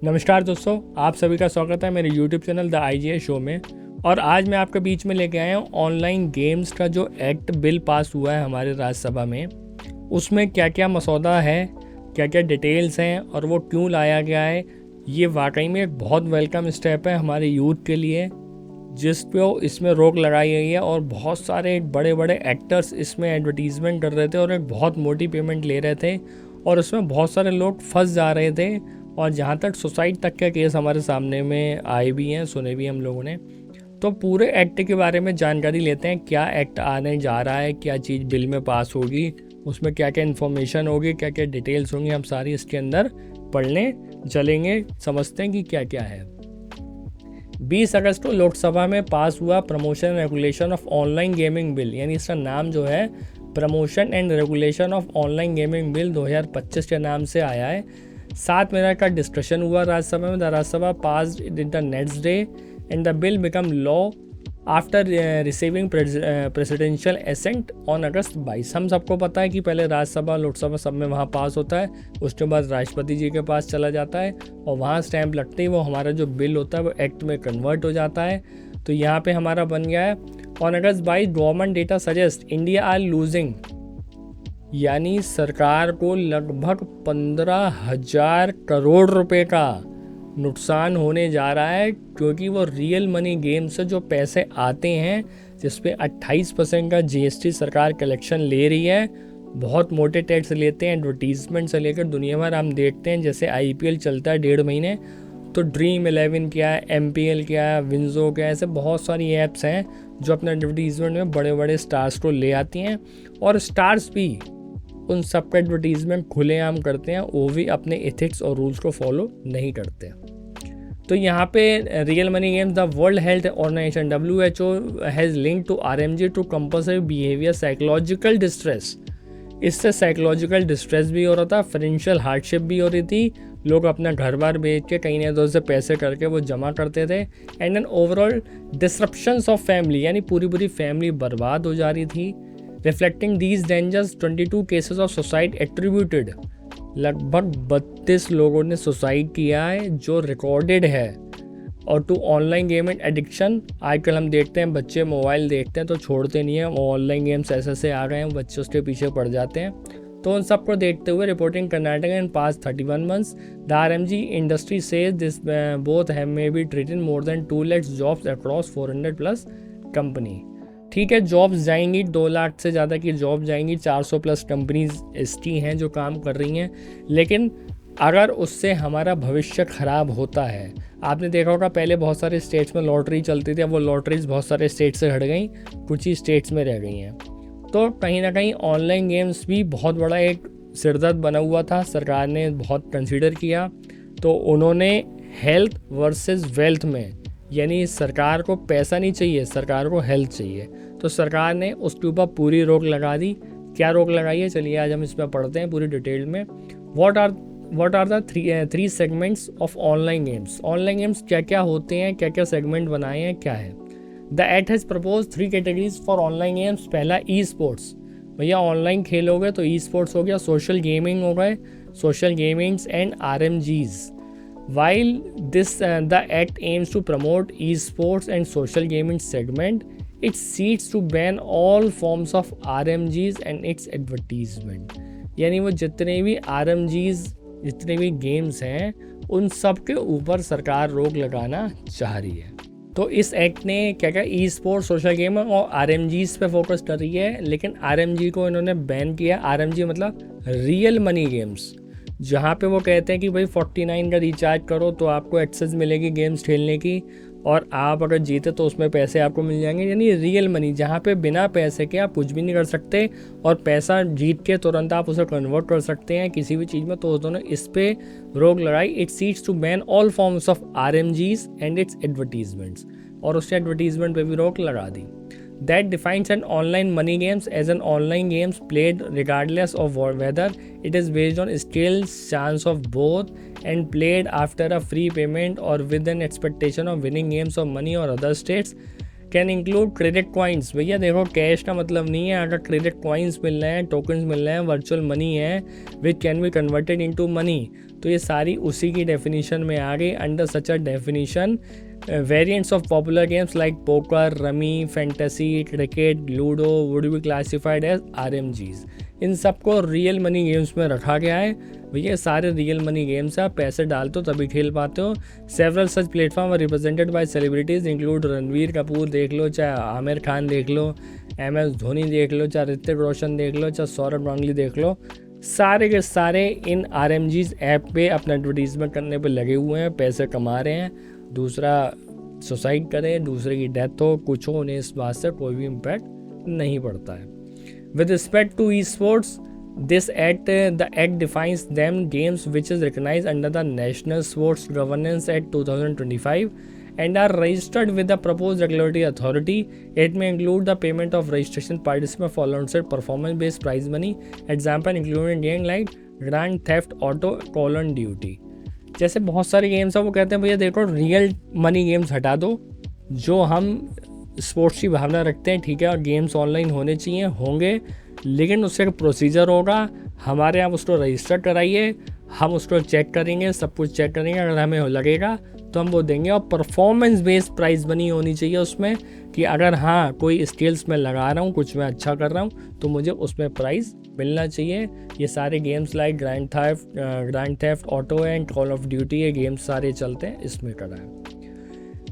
नमस्कार दोस्तों, आप सभी का स्वागत है मेरे YouTube channel the IGI show में। और आज मैं आपके बीच में लेके आया हूँ ऑनलाइन गेम्स का जो एक्ट बिल पास हुआ है हमारे राज्यसभा में। उसमें क्या क्या मसौदा है, क्या क्या डिटेल्स हैं और वो क्यों लाया गया है। ये वाकई में एक बहुत वेलकम स्टेप है हमारे यूथ के लिए, जिस पे इसमें रोक लगाई गई है। और बहुत सारे बड़े बड़े एक्टर्स इसमें एडवर्टीजमेंट कर रहे थे और एक बहुत मोटी पेमेंट ले रहे थे और उसमें बहुत सारे लोग फंस जा रहे थे। और जहाँ तक सुसाइड तक के केस हमारे सामने में आए भी हैं, सुने भी हम लोगों ने। तो पूरे एक्ट के बारे में जानकारी लेते हैं, क्या एक्ट आने जा रहा है, क्या चीज़ बिल में पास होगी, उसमें क्या क्या इन्फॉर्मेशन होगी, क्या क्या डिटेल्स होंगी, हम सारी इसके अंदर पढ़ने चलेंगे, समझते हैं कि क्या क्या है। 20 अगस्त को लोकसभा में पास हुआ promotion and regulation of online gaming bill, यानी इसका नाम जो है promotion and regulation of online gaming bill 2025 के नाम से आया है। 7 मई का डिस्कशन हुआ राज्यसभा में। The Rajya Sabha pass in the next day and the bill become law after receiving presidential assent on August 22। हम सबको पता है कि पहले राज्यसभा लोकसभा सब में वहाँ पास होता है, उसके बाद राष्ट्रपति जी के पास चला जाता है और वहाँ स्टैंप लगते ही वो हमारा जो बिल होता है वो एक्ट में कन्वर्ट हो जाता है। तो यहाँ पे हमारा बन गया है on August 22 government data suggest India are losing, यानी सरकार को लगभग 15,000 करोड़ रुपए का नुकसान होने जा रहा है, क्योंकि वो रियल मनी गेम से जो पैसे आते हैं जिस पे 28% का GST सरकार कलेक्शन ले रही है, बहुत मोटे टैक्स लेते हैं। एडवर्टीजमेंट से लेकर दुनिया भर हम देखते हैं, जैसे IPL चलता है 1.5 महीने तो ड्रीम 11 क्या है, MPL क्या है, विंजो क्या है, ऐसे बहुत सारी ऐप्स हैं जो अपने एडवर्टीजमेंट में बड़े बड़े स्टार्स को ले आती हैं। और स्टार्स भी उन सब का एडवर्टीजमेंट खुलेआम करते हैं, वो भी अपने एथिक्स और रूल्स को फॉलो नहीं करते। तो यहाँ पे real money games, the world health organisation WHO has link to RMG to compulsory behaviour psychological distress. इससे साइकोलॉजिकल डिस्ट्रेस भी हो रहा था, फाइनेंशियल हार्डशिप भी हो रही थी, लोग अपना घर बार बेच के कहीं ना कहीं से पैसे करके वो जमा करते थे। And an overall disruptions of family, यानी पूरी फैमिली बर्बाद हो जा रही थी। Reflecting these dangers 22 cases of suicide attributed, लगभग 32 लोगों ने सुसाइड किया है जो रिकॉर्डेड है। और to online game and addiction, आजकल हम देखते हैं बच्चे मोबाइल देखते हैं तो छोड़ते नहीं हैं, ऑनलाइन गेम्स ऐसे आ गए हैं, बच्चे उसके पीछे पड़ जाते हैं। तो उन सबको देखते हुए reporting Karnataka in pass 31 months the RMG industry says this both have may be treated more than 2 lakh jobs across 400+ company. ठीक है, जॉब्स जाएंगी, 2 लाख से ज़्यादा की जॉब जाएंगी, 400+ कंपनीज इसकी हैं जो काम कर रही हैं। लेकिन अगर उससे हमारा भविष्य ख़राब होता है, आपने देखा होगा पहले बहुत सारे स्टेट्स में लॉटरी चलती थी, अब वो लॉटरीज बहुत सारे स्टेट से हट गई, कुछ ही स्टेट्स में रह गई हैं। तो कहीं ना कहीं ऑनलाइन गेम्स भी बहुत बड़ा एक सिरदर्द बना हुआ था, सरकार ने बहुत कंसीडर किया। तो उन्होंने हेल्थ वर्सेस वेल्थ में, यानी सरकार को पैसा नहीं चाहिए, सरकार को हेल्थ चाहिए, तो सरकार ने उसके ऊपर पूरी रोक लगा दी। क्या रोक लगाई है, चलिए आज हम इस पर पढ़ते हैं पूरी डिटेल में। What are the three segments of online games. Online games क्या क्या होते हैं, क्या क्या सेगमेंट बनाए हैं, क्या है। The act has propose 3 categories for online games. पहला ई स्पोर्ट्स, भैया ऑनलाइन खेलोगे तो ई स्पोर्ट्स हो गया। सोशल गेमिंग हो गए, social gamings and RMGs। While the act aims to promote e-sports and social gaming segment, it seeks to ban all forms of RMGs and its advertisement। यानी वो जितने भी RMGs, जितने भी गेम्स हैं, उन सब के ऊपर सरकार रोक लगाना चाह रही है। तो इस एक्ट ने क्या क्या ई स्पोर्ट्स, सोशल गेम और RMGs पे फोकस कर रही है। लेकिन RMG को इन्होंने बैन किया। RMG मतलब रियल मनी गेम्स, जहाँ पे वो कहते हैं कि भाई 49 का रिचार्ज करो तो आपको एक्सेस मिलेगी गेम्स खेलने की, और आप अगर जीते तो उसमें पैसे आपको मिल जाएंगे। यानी रियल मनी, जहाँ पे बिना पैसे के आप कुछ भी नहीं कर सकते और पैसा जीत के तुरंत आप उसे कन्वर्ट कर सकते हैं किसी भी चीज़ में। तो उन्होंने इस पे रोक लगाई। It seeks to ban all forms of RMGs and its advertisements, और उसके एडवर्टीजमेंट पे भी रोक लगा दी। That defines an online money games as an online games played regardless of whether it is based on skills, chance of both, and played after a free payment or with an expectation of winning games of money or other states can include credit coins. भैया देखो, cash का मतलब नहीं है, अगर credit coins मिल रहे हैं, tokens मिल रहे हैं, वर्चुअल मनी है which can be converted into money, तो ये सारी उसी की डेफिनेशन में आ गई। Under such a definition variants of popular games like poker, rummy, fantasy, cricket, ludo would be classified as RMGs। इन सबको रियल मनी गेम्स में रखा गया है। भैया सारे रियल मनी गेम्स हैं, आप पैसे डालते हो तभी खेल पाते हो। Several such platform are represented by celebrities include Ranbir Kapoor देख लो, चाहे आमिर खान देख लो, MS धोनी देख लो, चाहे ऋतिक रोशन देख लो, चाहे सौरभ गांगुली देख लो, सारे के सारे इन RMGs ऐप पे अपना एडवर्टीजमेंट करने पे लगे हुए हैं, पैसे कमा रहे हैं। दूसरा सुसाइड करे, दूसरे की डेथ हो, कुछ हो, उन्हें इस बात से कोई भी इम्पैक्ट नहीं पड़ता है। With respect to e-sports, this act the act defines them games which is recognized under the National Sports Governance Act 2025 and are registered with the proposed regulatory authority. It may include the payment of registration participant for alongside performance based prize money, example including games like Grand Theft Auto, Call of Duty। जैसे बहुत सारे games हैं, वो कहते हैं भैया देखो real money games हटा दो, जो हम स्पोर्ट्स की भावना रखते हैं, ठीक है, और गेम्स ऑनलाइन होने चाहिए, होंगे, लेकिन उससे एक प्रोसीजर होगा, हमारे यहाँ उसको रजिस्टर कराइए, हम उसको चेक करेंगे, सब कुछ चेक करेंगे, अगर हमें लगेगा तो हम वो देंगे। और परफॉर्मेंस बेस्ड प्राइस बनी होनी चाहिए उसमें, कि अगर हाँ कोई स्किल्स में लगा रहा हूँ, कुछ मैं अच्छा कर रहा हूँ, तो मुझे उसमें प्राइस मिलना चाहिए। ये सारे games like grand theft auto and call of duty, ये गेम्स सारे चलते हैं, इसमें करा है।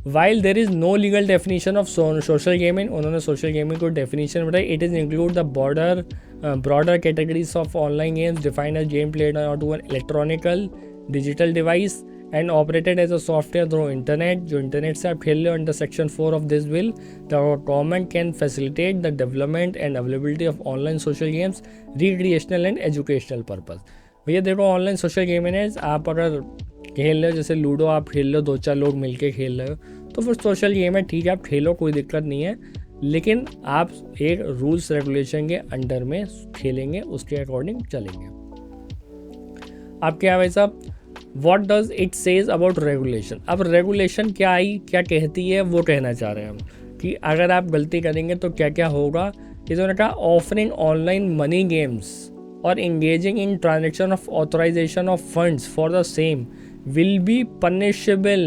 While there is no legal definition of social gaming, उन्होंने social gaming को definition बताई, it is include the broader categories of online games defined as game played on an electronical digital device and operated as a software through internet, जो internet से आप खेल रहे हो। Under section 4 of this bill, the government can facilitate the development and availability of online social games, recreational and educational purpose। भैया देखो online social gaming है, आप अगर खेल रहे हो, जैसे लूडो आप खेल रहे हो, 2-4 लोग मिलके खेल रहे हो, तो फिर सोशल गेम है, ठीक है, आप खेलो, कोई दिक्कत नहीं है, लेकिन आप एक रूल्स रेगुलेशन के अंडर में खेलेंगे, उसके अकॉर्डिंग चलेंगे। अब क्या है भाई साहब, what does it says about regulation. अब रेगुलेशन क्या आई, क्या कहती है, वो कहना चाह रहे हैं हम, कि अगर आप गलती करेंगे तो क्या क्या होगा। इन्होंने कहा ऑफरिंग ऑनलाइन मनी गेम्स और engaging in transaction of authorization of funds for the same will be punishable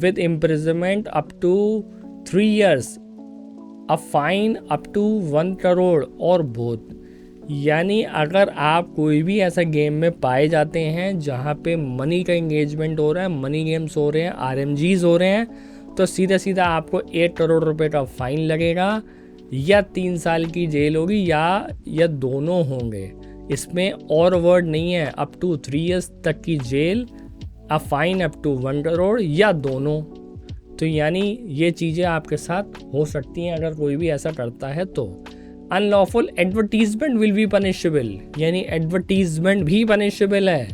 with imprisonment up to 3 years, a fine up to 1 crore और both। यानी अगर आप कोई भी ऐसा गेम में पाए जाते हैं जहाँ पे मनी का इंगेजमेंट हो रहा है, मनी गेम्स हो रहे हैं, RMGs हो रहे हैं, तो सीधा सीधा आपको 1 करोड़ रुपए का फाइन लगेगा, या 3 साल की जेल होगी, या दोनों होंगे। इसमें और वर्ड नहीं है, अप टू 3 years तक की जेल, a fine up to 1 crore, या दोनों। तो यानी ये चीज़ें आपके साथ हो सकती हैं अगर कोई भी ऐसा करता है तो। Unlawful advertisement will be punishable, यानी एडवर्टीजमेंट भी पनिशेबल है।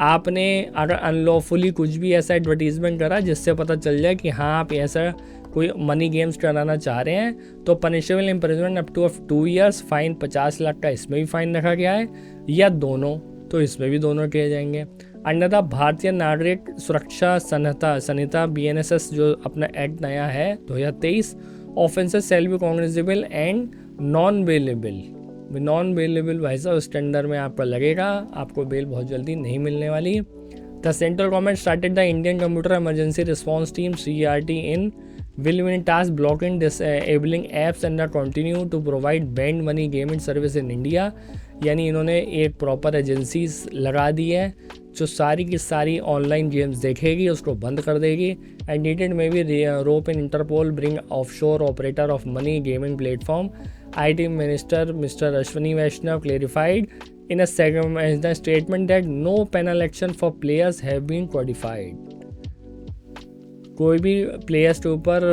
आपने अगर अनलॉफुली कुछ भी ऐसा एडवर्टीजमेंट करा जिससे पता चल जाए कि हाँ आप ऐसा कोई मनी गेम्स कराना चाह रहे हैं, तो punishable imprisonment up to 2 years, fine 50 lakh का इसमें भी फाइन रखा गया है, या दोनों, तो इसमें भी दोनों किए जाएंगे। अंडर द भारतीय नागरिक सुरक्षा संहिता BNSS, जो अपना एक्ट नया है 2023, offences shall be cognisable and non bailable भाई साहब स्टैंडर्ड में आपका लगेगा, आपको बेल बहुत जल्दी नहीं मिलने वाली। The central government started the Indian computer emergency response team CERT in will win task blocking disabling apps and continue to provide banned money gaming service in India। यानी इन्होंने एक प्रॉपर एजेंसीज लगा दी है जो सारी की सारी ऑनलाइन गेम्स देखेगी, उसको बंद कर देगी। एंड नीडेड में भी rope in Interpol bring offshore operator of money gaming platform. IT minister mister Ashwini Vaishnaw clarified in a statement that no penal action for players have been codified. कोई भी प्लेयर्स के ऊपर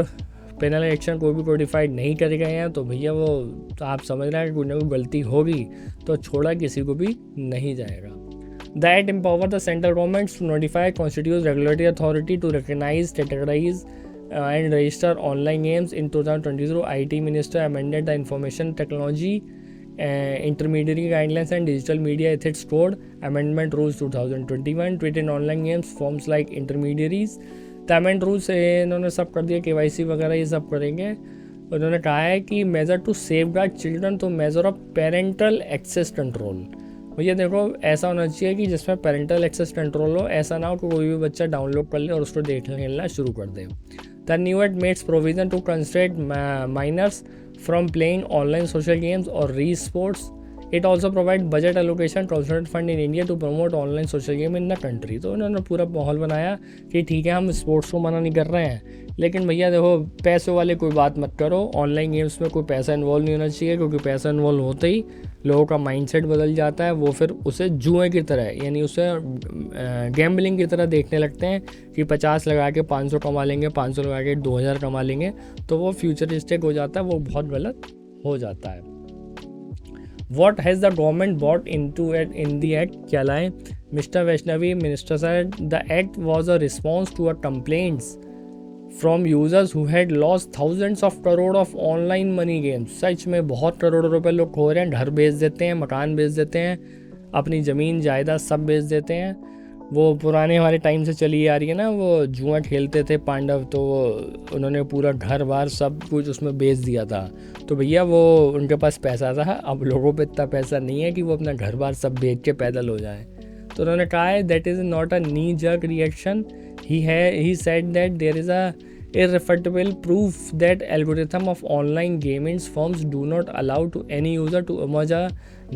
पेनल एक्शन कोई भी codified नहीं करे गए हैं, तो भैया वो तो आप समझ रहे हैं कि कोई ना कोई गलती होगी तो छोड़ा किसी को भी नहीं जाएगा। That empower the central government to notify constitute regulatory authority to recognise, categorise and register online games in 2022। IT minister amended the information technology intermediate guidelines and digital media ethics code amendment rules 2021 treated online games forms like intermediaries. Payment rules इन्होंने सब कर दिया, KYC वगैरह ये सब करेंगे। उन्होंने कहा है कि measure to safeguard children, तो measure of parental access control. भैया देखो, ऐसा होना चाहिए कि जिसमें पेरेंटल एक्सेस कंट्रोल हो, ऐसा ना हो कि कोई भी बच्चा डाउनलोड कर ले और उसको देख खेलना शुरू कर दे। The new act makes provision to constraint minors from playing online social games और esports. It also provide budget allocation consultant fund in India to promote online social game in the country. तो उन्होंने पूरा माहौल बनाया कि ठीक है, हम स्पोर्ट्स को मना नहीं कर रहे हैं, लेकिन भैया देखो, पैसों वाले कोई बात मत करो। ऑनलाइन गेम्स में कोई पैसा इन्वॉल्व नहीं होना चाहिए, क्योंकि पैसा इन्वॉल्व होते ही लोगों का माइंडसेट बदल जाता है। वो फिर उसे जुए की तरह, यानी उसे गैम्बलिंग की तरह देखने लगते हैं कि 50 लगा के 500 कमा लेंगे, 500 लगा के 2000 कमा लेंगे। तो वो फ्यूचरिस्टिक हो जाता है, वो बहुत गलत हो जाता है। What has the government brought into it in the act? क्या लाए? Mr. Vaishnavi, Minister said the act was a response to a complaints from users who had lost thousands of crore of online money games। सच में बहुत करोड़ों रुपए लोग खो रहे हैं, घर बेच देते हैं, मकान बेच देते हैं, अपनी ज़मीन जायदाद सब बेच देते हैं। वो पुराने हमारे टाइम से चली आ रही है ना, वो जुआ खेलते थे पांडव, तो उन्होंने पूरा घर बार सब कुछ उसमें बेच दिया था। तो भैया वो उनके पास पैसा था, अब लोगों पे इतना पैसा नहीं है कि वो अपना घर बार सब बेच के पैदल हो जाए। तो उन्होंने कहा है that is not a knee jerk reaction. He said that there is a irrefutable proof that algorithm of online gaming firms do not allow to any user to emerge a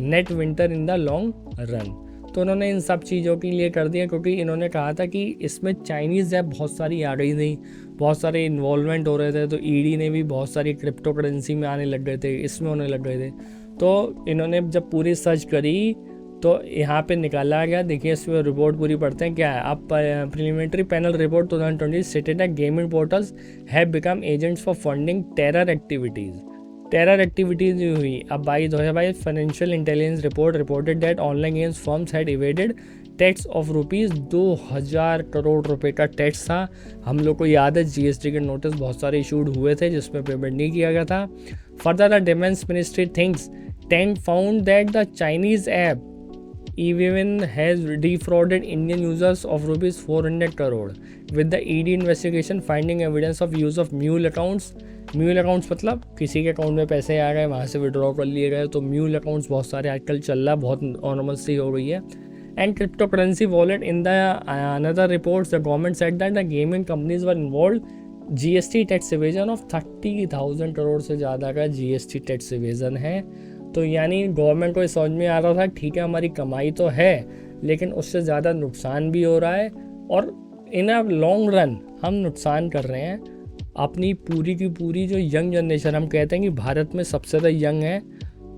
net winner in the long run। तो उन्होंने इन सब चीज़ों के लिए कर दिया, क्योंकि इन्होंने कहा था कि इसमें चाइनीज़ ऐप बहुत सारी आ गई थी, बहुत सारे इन्वॉल्वमेंट हो रहे थे। तो ईडी ने भी बहुत सारी क्रिप्टो करेंसी में आने लग गए थे, इसमें होने लग गए थे। तो इन्होंने जब पूरी सर्च करी तो यहाँ पे निकाला गया, देखिए इसमें रिपोर्ट पूरी पढ़ते हैं क्या है। अब preliminary panel report 2020 stated that gaming portals have become agents for funding terror activities हुई। अब 2022 financial intelligence report reported that online games firms had evaded tax of rupees 2000 crore रुपए का टैक्स था। हम लोग को याद है जीएसटी के नोटिस बहुत सारे इशूड हुए थे जिसमें पेमेंट नहीं किया गया था। Further the defence ministry thinks tank found that the Chinese app EVN has defrauded Indian users of rupees 400 crore with the ED investigation finding evidence of use of mule accounts। Mule accounts मतलब किसी के account में पैसे आ गए, वहाँ से withdraw कर लिए गए। तो म्यूल अकाउंट्स बहुत सारे आजकल चल रहा है, बहुत नॉर्मल हो गई है। And crypto currency wallet in the another reports the government said that the gaming companies were involve GST tax evasion of 30,000 crore से ज़्यादा का GST टैक्स इवेजन है। तो यानी गवर्नमेंट को ये समझ में आ रहा था ठीक है हमारी कमाई तो है, लेकिन उससे ज़्यादा नुकसान भी हो रहा है, और इन अ लॉन्ग रन हम नुकसान कर रहे हैं अपनी पूरी की पूरी जो यंग जनरेशन। हम कहते हैं कि भारत में सबसे ज़्यादा यंग है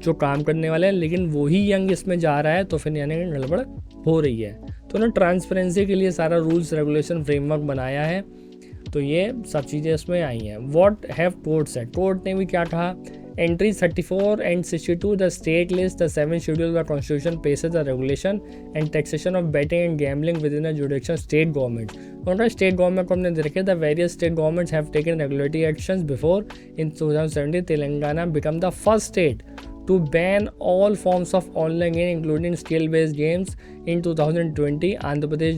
जो काम करने वाले हैं, लेकिन वही यंग इसमें जा रहा है, तो फिर यानी गड़बड़ हो रही है। तो उन्होंने ट्रांसपेरेंसी के लिए सारा रूल्स रेगुलेशन फ्रेमवर्क बनाया है। तो ये सब चीज़ें इसमें आई हैं। What have court said, court ने भी क्या कहा? Entry 34 and 62 the state list the 7 schedules of the constitution places the regulation and taxation of betting and gambling within the jurisdiction state governments। उनका स्टेट गवर्नमेंट को हमने देखे the various state governments have taken regulatory actions before। in 2017 Telangana became the first state to ban all forms of online game including skill based games। in 2020 Andhra Pradesh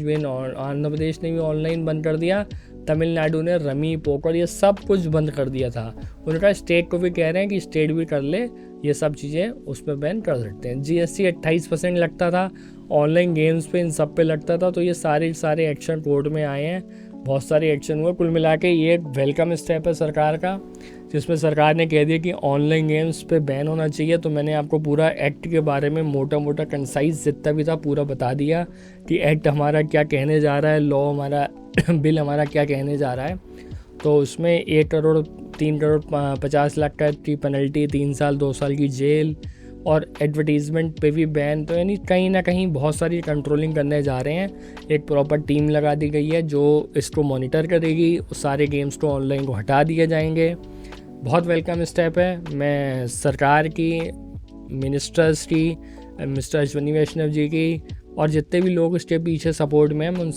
ने भी online बंद कर दिया, तमिलनाडु ने रमी पोकर ये सब कुछ बंद कर दिया था। उनका स्टेट को भी कह रहे हैं कि स्टेट भी कर ले, ये सब चीज़ें उस पर बैन कर सकते हैं। GST 28% लगता था ऑनलाइन गेम्स पे, इन सब पे लगता था। तो ये सारे एक्शन कोर्ट में आए हैं, बहुत सारे एक्शन हुए। कुल मिला के ये एक वेलकम स्टेप है सरकार का, जिसमें सरकार ने कह दिया कि ऑनलाइन गेम्स पे बैन होना चाहिए। तो मैंने आपको पूरा एक्ट के बारे में मोटा कंसाइज जितना भी था पूरा बता दिया कि एक्ट हमारा क्या कहने जा रहा है, लॉ हमारा बिल हमारा क्या कहने जा रहा है। तो उसमें 1 करोड़ 3 करोड़ 50 लाख का की पेनल्टी, 3 साल 2 साल की जेल, और एडवर्टीज़मेंट पे भी बैन। तो यानी कहीं ना कहीं बहुत सारी कंट्रोलिंग करने जा रहे हैं। एक प्रॉपर टीम लगा दी गई है जो इसको मॉनिटर करेगी, सारे गेम्स को ऑनलाइन को हटा दिए जाएंगे। बहुत वेलकम स्टेप है। मैं सरकार की, मिनिस्टर्स की, मिस्टर अश्विनी वैष्णव जी की, और जितने भी लोग इसके पीछे सपोर्ट में हैं, उन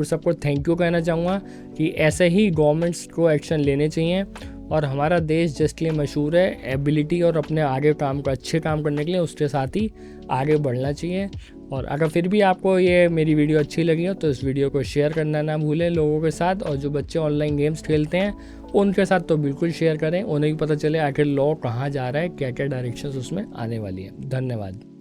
सबको थैंक यू कहना चाहूँगा कि ऐसे ही गवर्नमेंट्स को एक्शन लेने चाहिए। और हमारा देश जिसके लिए मशहूर है एबिलिटी और अपने आगे काम को अच्छे काम करने के लिए, उसके साथ ही आगे बढ़ना चाहिए। और अगर फिर भी आपको ये मेरी वीडियो अच्छी लगी हो तो इस वीडियो को शेयर करना ना भूलें लोगों के साथ। और जो बच्चे ऑनलाइन गेम्स खेलते हैं उनके साथ तो बिल्कुल शेयर करें, उन्हें भी पता चले आखिर लॉ कहाँ जा रहा है, क्या क्या डायरेक्शंस उसमें आने वाली है। धन्यवाद।